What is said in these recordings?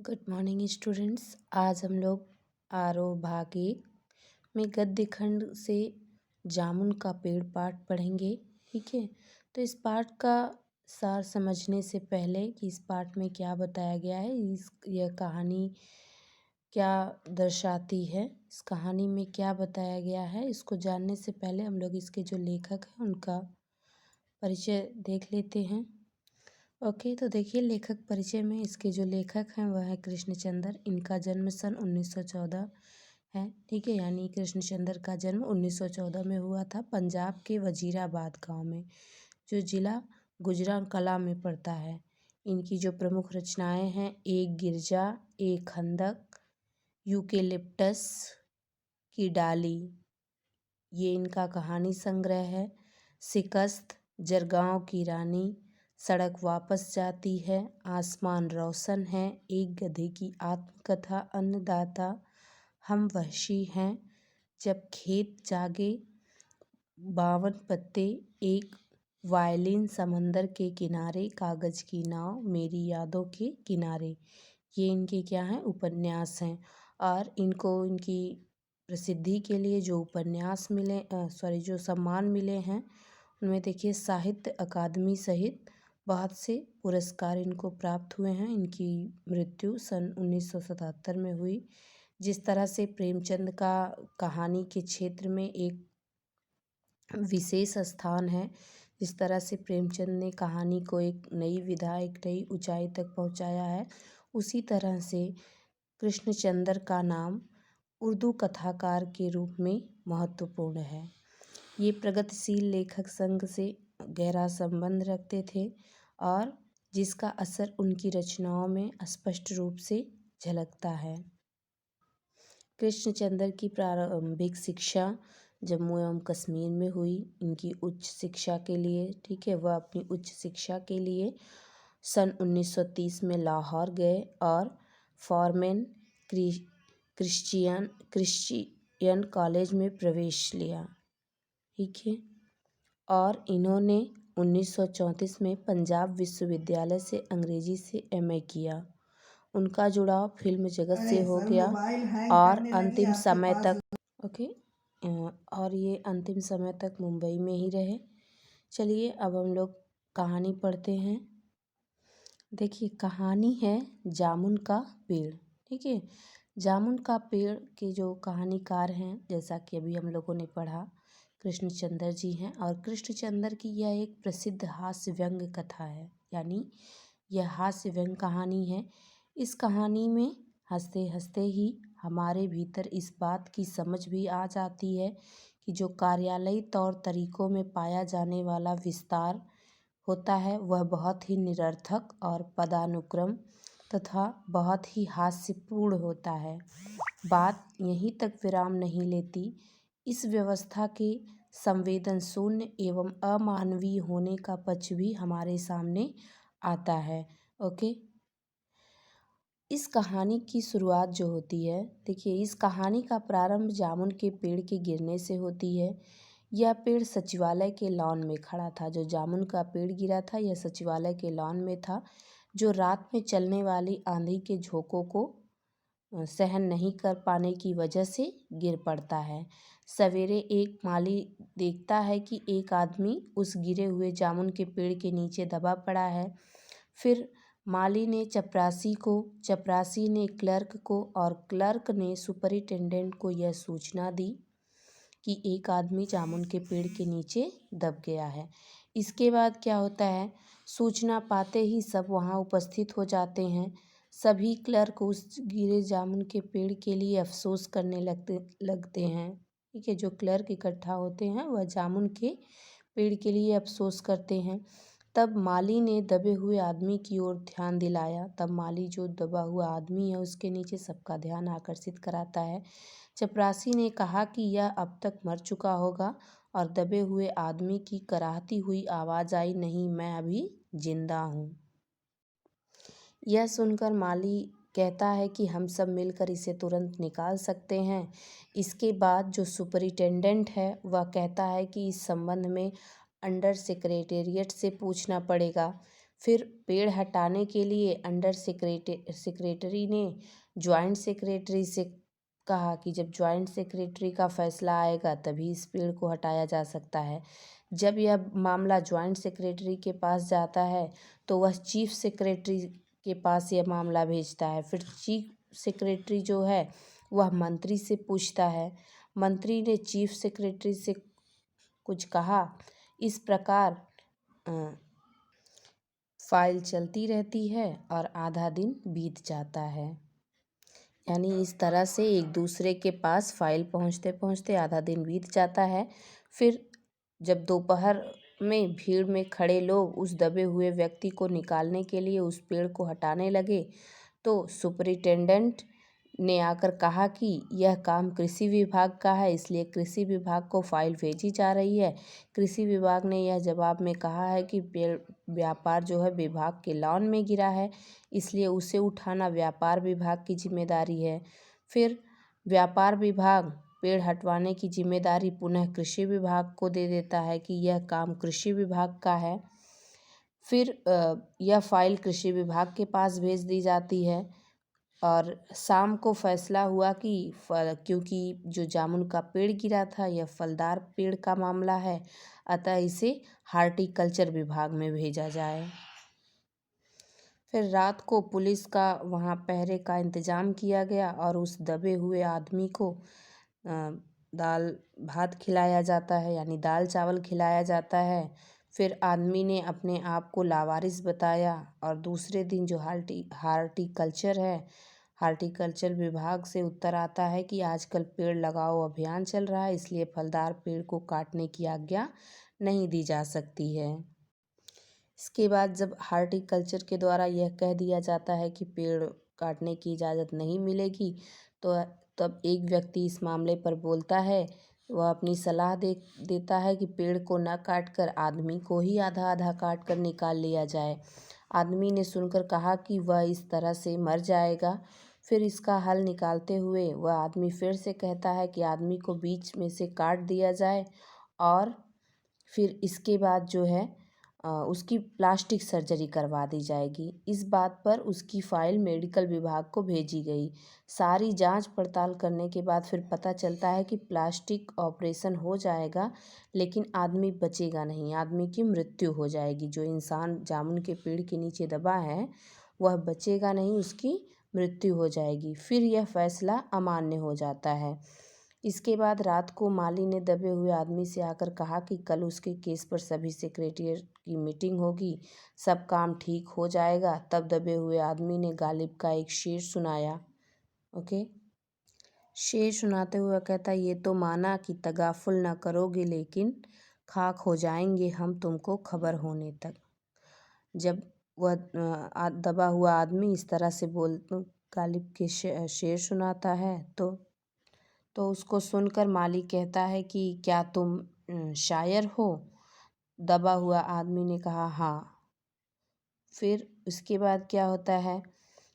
Good morning students. आज हम लोग आरोह भाग 1 में गद्य खंड से जामुन का पेड़ पाठ पढ़ेंगे। ठीक है, तो इस पाठ का सार समझने से पहले कि इस पाठ में क्या बताया गया है, यह कहानी क्या दर्शाती है, इस कहानी में क्या बताया गया है, इसको जानने से पहले हम लोग इसके जो लेखक हैं उनका परिचय देख लेते हैं। ओके, तो देखिए लेखक परिचय में इसके जो लेखक हैं वह है कृष्णचंद्र। इनका जन्म सन 1914 है। ठीक है, यानी कृष्णचंद्र का जन्म 1914 में हुआ था पंजाब के वजीराबाद गांव में, जो जिला गुजरांवाला में पड़ता है। इनकी जो प्रमुख रचनाएं हैं, एक गिरजा, एक खंदक, यूकेलिप्टस की डाली, ये इनका कहानी संग्रह है। शिकस्त, जरगांव की रानी, सड़क वापस जाती है, आसमान रोशन है, एक गधे की आत्मकथा, अन्नदाता, हम वहशी हैं, जब खेत जागे, 52 पत्ते, एक वायलिन, समंदर के किनारे, कागज की नाव, मेरी यादों के किनारे, ये इनके क्या हैं, उपन्यास हैं। और इनको इनकी प्रसिद्धि के लिए जो उपन्यास मिले जो सम्मान मिले हैं, उनमें देखिए साहित्य अकादमी सहित बहुत से पुरस्कार इनको प्राप्त हुए हैं। इनकी मृत्यु सन 1977 में हुई। जिस तरह से प्रेमचंद का कहानी के क्षेत्र में एक विशेष स्थान है, जिस तरह से प्रेमचंद ने कहानी को एक नई विधा, एक नई ऊंचाई तक पहुंचाया है, उसी तरह से कृष्णचंद्र का नाम उर्दू कथाकार के रूप में महत्वपूर्ण है। ये प्रगतिशील लेखक संघ से गहरा संबंध रखते थे और जिसका असर उनकी रचनाओं में स्पष्ट रूप से झलकता है। कृष्णचंद्र की प्रारंभिक शिक्षा जम्मू एवं कश्मीर में हुई। इनकी उच्च शिक्षा के लिए, ठीक है, वह अपनी उच्च शिक्षा के लिए सन 1930 में लाहौर गए और फॉरमेन क्रिश्चियन कॉलेज में प्रवेश लिया। ठीक है, और इन्होंने 1934 में पंजाब विश्वविद्यालय से अंग्रेजी से एमए किया। उनका जुड़ाव फिल्म जगत से हो गया और अंतिम समय तक और ये अंतिम समय तक मुंबई में ही रहे। चलिए अब हम लोग कहानी पढ़ते हैं। देखिए कहानी है जामुन का पेड़। ठीक है, जामुन का पेड़ के जो कहानीकार हैं, जैसा कि अभी हम लोगों ने पढ़ा, कृष्णचंद्र जी हैं। और कृष्णचंद्र की यह एक प्रसिद्ध हास्य व्यंग्य कथा है, यानी यह हास्य व्यंग्य कहानी है। इस कहानी में हंसते हंसते ही हमारे भीतर इस बात की समझ भी आ जाती है कि जो कार्यालयी तौर तरीकों में पाया जाने वाला विस्तार होता है वह बहुत ही निरर्थक और पदानुक्रम तथा बहुत ही हास्यपूर्ण होता है। बात यहीं तक विराम नहीं लेती। इस व्यवस्था के संवेदन शून्य एवं अमानवीय होने का पक्ष भी हमारे सामने आता है। ओके, इस कहानी की शुरुआत जो होती है, देखिए इस कहानी का प्रारंभ जामुन के पेड़ के गिरने से होती है। यह पेड़ सचिवालय के लॉन में खड़ा था। जो जामुन का पेड़ गिरा था यह सचिवालय के लॉन में था, जो रात में चलने वाली आंधी के झोंकों को सहन नहीं कर पाने की वजह से गिर पड़ता है। सवेरे एक माली देखता है कि एक आदमी उस गिरे हुए जामुन के पेड़ के नीचे दबा पड़ा है। फिर माली ने चपरासी को, चपरासी ने क्लर्क को और क्लर्क ने सुपरिटेंडेंट को यह सूचना दी कि एक आदमी जामुन के पेड़ के नीचे दब गया है। इसके बाद क्या होता है, सूचना पाते ही सब वहाँ उपस्थित हो जाते हैं। सभी क्लर्क उस गिरे जामुन के पेड़ के लिए अफसोस करने लगते हैं। ठीक है, जो क्लर्क इकट्ठा होते हैं वह जामुन के पेड़ के लिए अफसोस करते हैं। तब माली ने दबे हुए आदमी की ओर ध्यान दिलाया। तब माली जो दबा हुआ आदमी है उसके नीचे सबका ध्यान आकर्षित कराता है। चपरासी ने कहा कि यह अब तक मर चुका होगा और दबे हुए आदमी की कराहती हुई आवाज़ आई, नहीं, मैं अभी जिंदा हूँ। यह सुनकर माली कहता है कि हम सब मिलकर इसे तुरंत निकाल सकते हैं। इसके बाद जो सुपरिटेंडेंट है वह कहता है कि इस संबंध में अंडर सेक्रेटेरिएट से पूछना पड़ेगा। फिर पेड़ हटाने के लिए अंडर सेक्रेटरी ने जॉइंट सेक्रेटरी से कहा कि जब जॉइंट सेक्रेटरी का फैसला आएगा तभी इस पेड़ को हटाया जा सकता है। जब यह मामला जॉइंट सेक्रेटरी के पास जाता है तो वह चीफ सेक्रेटरी के पास यह मामला भेजता है। फिर चीफ सेक्रेटरी जो है वह मंत्री से पूछता है। मंत्री ने चीफ सेक्रेटरी से कुछ कहा। इस प्रकार फाइल चलती रहती है और आधा दिन बीत जाता है। यानी इस तरह से एक दूसरे के पास फाइल पहुंचते पहुंचते आधा दिन बीत जाता है। फिर जब दोपहर में भीड़ में खड़े लोग उस दबे हुए व्यक्ति को निकालने के लिए उस पेड़ को हटाने लगे तो सुपरिटेंडेंट ने आकर कहा कि यह काम कृषि विभाग का है, इसलिए कृषि विभाग को फाइल भेजी जा रही है। कृषि विभाग ने यह जवाब में कहा है कि पेड़ व्यापार जो है विभाग के लॉन में गिरा है, इसलिए उसे उठाना व्यापार विभाग की जिम्मेदारी है। फिर व्यापार विभाग पेड़ हटवाने की जिम्मेदारी पुनः कृषि विभाग को दे देता है कि यह काम कृषि विभाग का है। फिर यह फाइल कृषि विभाग के पास भेज दी जाती है और शाम को फैसला हुआ कि क्योंकि जो जामुन का पेड़ गिरा था यह फलदार पेड़ का मामला है, अतः इसे हार्टिकल्चर विभाग में भेजा जाए। फिर रात को पुलिस का वहाँ पहरे का इंतज़ाम किया गया और उस दबे हुए आदमी को दाल भात खिलाया जाता है, यानी दाल चावल खिलाया जाता है। फिर आदमी ने अपने आप को लावारिस बताया और दूसरे दिन जो हार्टिकल्चर विभाग से उत्तर आता है कि आजकल पेड़ लगाओ अभियान चल रहा है, इसलिए फलदार पेड़ को काटने की आज्ञा नहीं दी जा सकती है। इसके बाद जब हार्टिकल्चर के द्वारा यह कह दिया जाता है कि पेड़ काटने की इजाज़त नहीं मिलेगी तो तब एक व्यक्ति इस मामले पर बोलता है। वह अपनी सलाह देता है कि पेड़ को न काट कर आदमी को ही आधा आधा काट कर निकाल लिया जाए। आदमी ने सुनकर कहा कि वह इस तरह से मर जाएगा। फिर इसका हल निकालते हुए वह आदमी फिर से कहता है कि आदमी को बीच में से काट दिया जाए और फिर इसके बाद जो है उसकी प्लास्टिक सर्जरी करवा दी जाएगी। इस बात पर उसकी फ़ाइल मेडिकल विभाग को भेजी गई। सारी जांच पड़ताल करने के बाद फिर पता चलता है कि प्लास्टिक ऑपरेशन हो जाएगा लेकिन आदमी बचेगा नहीं, आदमी की मृत्यु हो जाएगी। जो इंसान जामुन के पेड़ के नीचे दबा है वह बचेगा नहीं, उसकी मृत्यु हो जाएगी। फिर यह फैसला अमान्य हो जाता है। इसके बाद रात को माली ने दबे हुए आदमी से आकर कहा कि कल उसके केस पर सभी सेक्रेटरी की मीटिंग होगी, सब काम ठीक हो जाएगा। तब दबे हुए आदमी ने गालिब का एक शेर सुनाया। ओके, शेर सुनाते हुए कहता, ये तो माना कि तगाफुल न करोगे लेकिन खाक हो जाएंगे हम तुमको खबर होने तक। जब वह दबा हुआ आदमी इस तरह से गालिब के शेर सुनाता है तो उसको सुनकर माली कहता है कि क्या तुम शायर हो? दबा हुआ आदमी ने कहा हाँ। फिर उसके बाद क्या होता है,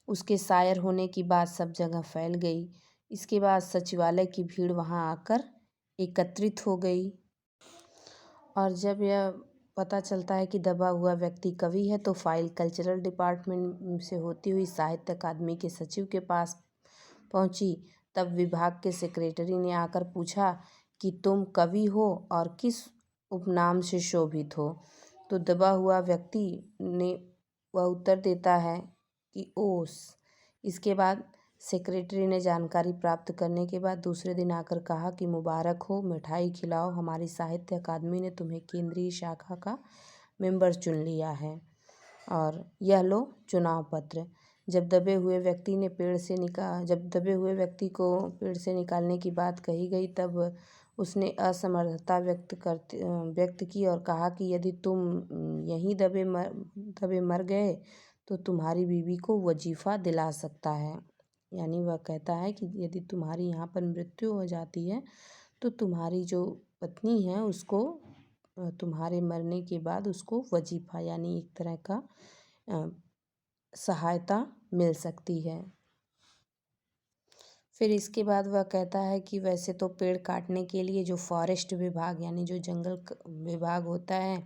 उसके शायर होने की बात सब जगह फैल गई। इसके बाद सचिवालय की भीड़ वहाँ आकर एकत्रित हो गई और जब यह पता चलता है कि दबा हुआ व्यक्ति कवि है तो फाइल कल्चरल डिपार्टमेंट से होती हुई साहित्य अकादमी के सचिव के पास पहुंची। तब विभाग के सेक्रेटरी ने आकर पूछा कि तुम कवि हो और किस उपनाम से शोभित हो? तो दबा हुआ व्यक्ति ने वह उत्तर देता है कि ओस। इसके बाद सेक्रेटरी ने जानकारी प्राप्त करने के बाद दूसरे दिन आकर कहा कि मुबारक हो, मिठाई खिलाओ, हमारी साहित्य अकादमी ने तुम्हें केंद्रीय शाखा का मेंबर चुन लिया है और यह लो चुनाव पत्र। जब दबे हुए व्यक्ति को पेड़ से निकालने की बात कही गई तब उसने असमर्थता व्यक्त की और कहा कि यदि तुम यहीं दबे मर गए तो तुम्हारी बीवी को वजीफ़ा दिला सकता है। यानी वह कहता है कि यदि तुम्हारी यहाँ पर मृत्यु हो जाती है तो तुम्हारी जो पत्नी है उसको तुम्हारे मरने के बाद उसको वजीफ़ा यानी एक तरह का सहायता मिल सकती है। फिर इसके बाद वह कहता है कि वैसे तो पेड़ काटने के लिए जो फॉरेस्ट विभाग यानी जो जंगल विभाग होता है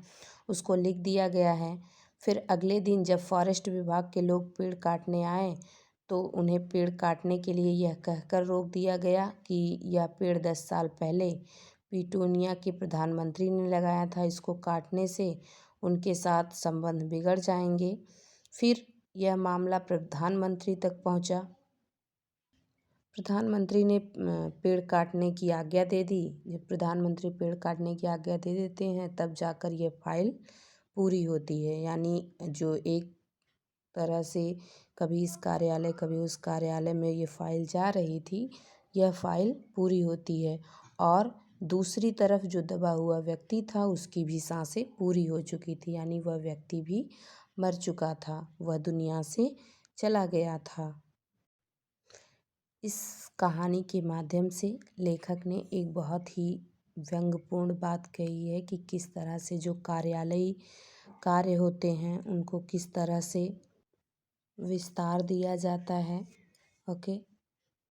उसको लिख दिया गया है, फिर अगले दिन जब फॉरेस्ट विभाग के लोग पेड़ काटने आए तो उन्हें पेड़ काटने के लिए यह कहकर रोक दिया गया कि यह पेड़ 10 साल पहले पिटूनिया के प्रधानमंत्री ने लगाया था, इसको काटने से उनके साथ संबंध बिगड़ जाएंगे। फिर यह मामला प्रधानमंत्री तक पहुंचा। प्रधानमंत्री ने पेड़ काटने की आज्ञा दे दी। जब प्रधानमंत्री पेड़ काटने की आज्ञा दे देते हैं तब जाकर यह फाइल पूरी होती है, यानी जो एक तरह से कभी इस कार्यालय कभी उस कार्यालय में ये फाइल जा रही थी, यह फाइल पूरी होती है। और दूसरी तरफ जो दबा हुआ व्यक्ति था उसकी भी सांसें पूरी हो चुकी थी, यानी वह व्यक्ति भी मर चुका था, वह दुनिया से चला गया था। इस कहानी के माध्यम से लेखक ने एक बहुत ही व्यंग्यपूर्ण बात कही है कि किस तरह से जो कार्यालयी कार्य होते हैं उनको किस तरह से विस्तार दिया जाता है। ओके।